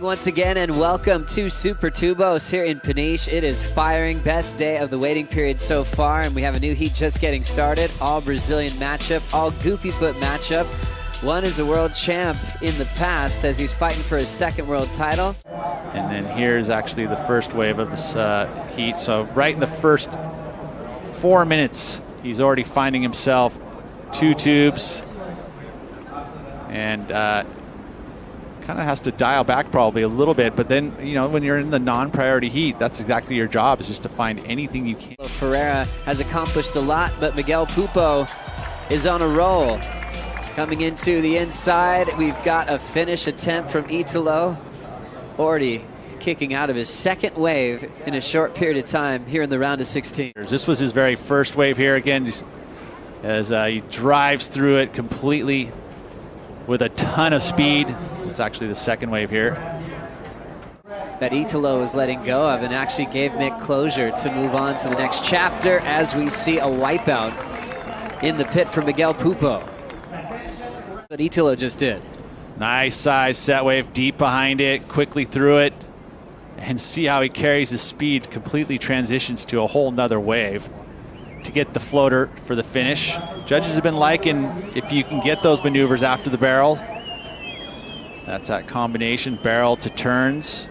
Once again, and welcome to Super Tubos here in Peniche. It is firing, best day of the waiting period so far, and we have a new heat just getting started. All Brazilian matchup, all goofy foot matchup. One is a world champ in the past as he's fighting for his second world title. And then here's actually the first wave of this heat. So right in the first 4 minutes, he's already finding himself 2 tubes. And kind of has to dial back probably a little bit, but then, you know, when you're in the non-priority heat, that's exactly your job, is just to find anything you can. Ferreira has accomplished a lot, but Miguel Pupo is on a roll. Coming into the inside, we've got a finish attempt from Italo, already kicking out of his second wave in a short period of time here in the round of 16. This was his very first wave here again, as he drives through it completely with a ton of speed. It's actually the second wave here that Italo is letting go of, and actually gave Mick closure to move on to the next chapter as we see a wipeout in the pit for Miguel Pupo. What Italo just did. Nice size set wave, deep behind it, quickly through it, and see how he carries his speed, completely transitions to a whole nother wave to get the floater for the finish. Judges have been liking if you can get those maneuvers after the barrel. That's that combination, barrel to turns.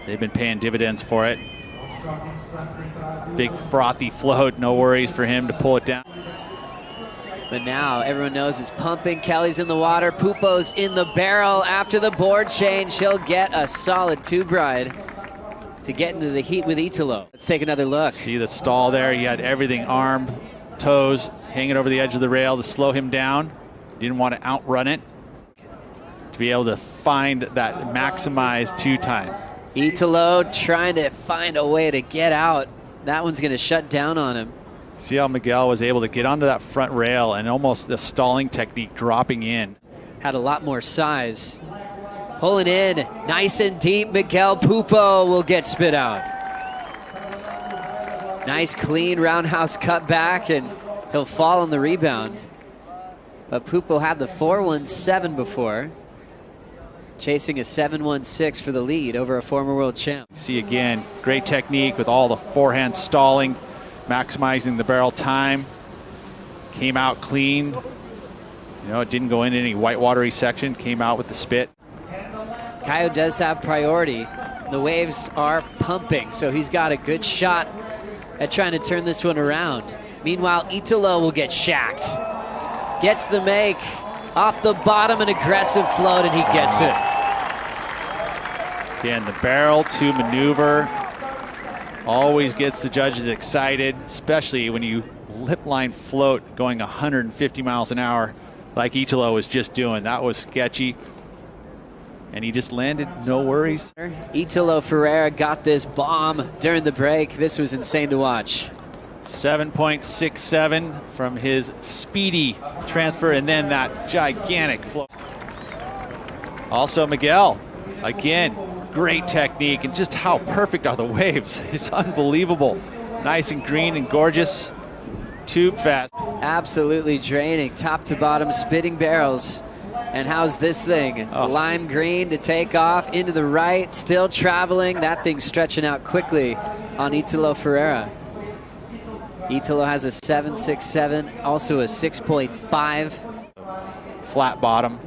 They've been paying dividends for it. Big frothy float, no worries for him to pull it down. But now everyone knows it's pumping. Kelly's in the water, Pupo's in the barrel. After the board change, he'll get a solid tube ride to get into the heat with Italo. Let's take another look. See the stall there, he had everything armed, toes hanging over the edge of the rail to slow him down. Didn't want to outrun it, to be able to find that maximized 2 time. Italo trying to find a way to get out. That one's going to shut down on him. See how Miguel was able to get onto that front rail and almost the stalling technique dropping in. Had a lot more size. Pulling in, nice and deep. Miguel Pupo will get spit out. Nice clean roundhouse cut back, and he'll fall on the rebound. But Pupo had the 4.17 before, chasing a 7.16 for the lead over a former world champ. See again, great technique with all the forehand stalling, maximizing the barrel time. Came out clean. You know, it didn't go into any whitewatery section, came out with the spit. Caio does have priority. The waves are pumping, so he's got a good shot at trying to turn this one around. Meanwhile, Italo will get shacked. Gets the make off the bottom, an aggressive float, and he gets it. Again, the barrel to maneuver always gets the judges excited, especially when you lip line float going 150 miles an hour like Italo was just doing. That was sketchy. And he just landed, no worries. Italo Ferreira got this bomb during the break. This was insane to watch. 7.67 from his speedy transfer, and then that gigantic float. Also Miguel, again, great technique, and just how perfect are the waves. It's unbelievable. Nice and green and gorgeous. Tube fast. Absolutely draining, top to bottom, spitting barrels. And how's this thing? Oh. Lime green to take off, into the right, still traveling. That thing's stretching out quickly on Italo Ferreira. Italo has a 7.67, also a 6.5. Flat bottom.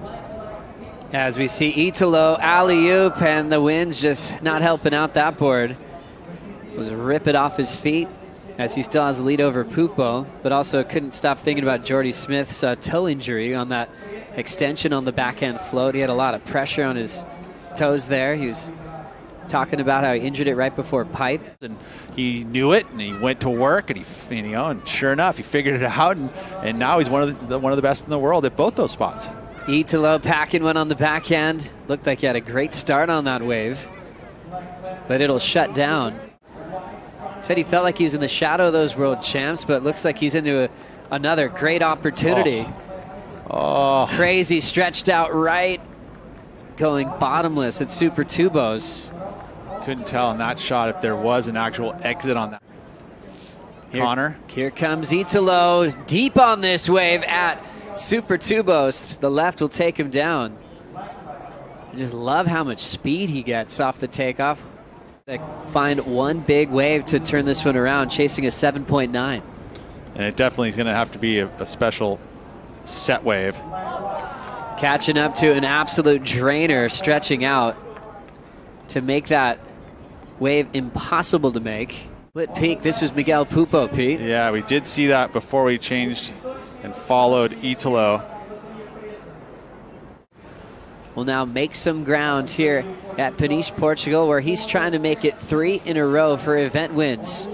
As we see Italo alley-oop, and the wind's just not helping out that board. Was rip it off his feet as he still has the lead over Pupo, but also couldn't stop thinking about Jordy Smith's toe injury on that extension on the backhand float. He had a lot of pressure on his toes there. He was talking about how he injured it right before pipe. And he knew it, and he went to work, and and sure enough, he figured it out, and now he's one of the best in the world at both those spots. Italo packing one on the backhand. Looked like he had a great start on that wave, but it'll shut down. Said he felt like he was in the shadow of those world champs, but looks like he's into another great opportunity. Oh. Crazy stretched out right, going bottomless at Super Tubos. Couldn't tell in that shot if there was an actual exit on that. Connor. Here comes Italo, deep on this wave at Super Tubos. The left will take him down. Just love how much speed he gets off the takeoff. Find one big wave to turn this one around, chasing a 7.9. And it definitely is going to have to be a special set wave. Catching up to an absolute drainer, stretching out to make that wave impossible to make. Split peak, this was Miguel Pupo, Pete. Yeah, we did see that before we changed and followed Italo. Will now make some ground here at Peniche, Portugal, where he's trying to make it 3 in a row for event wins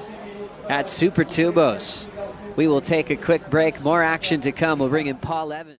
at Super Tubos. We will take a quick break. More action to come. We'll bring in Paul Evans.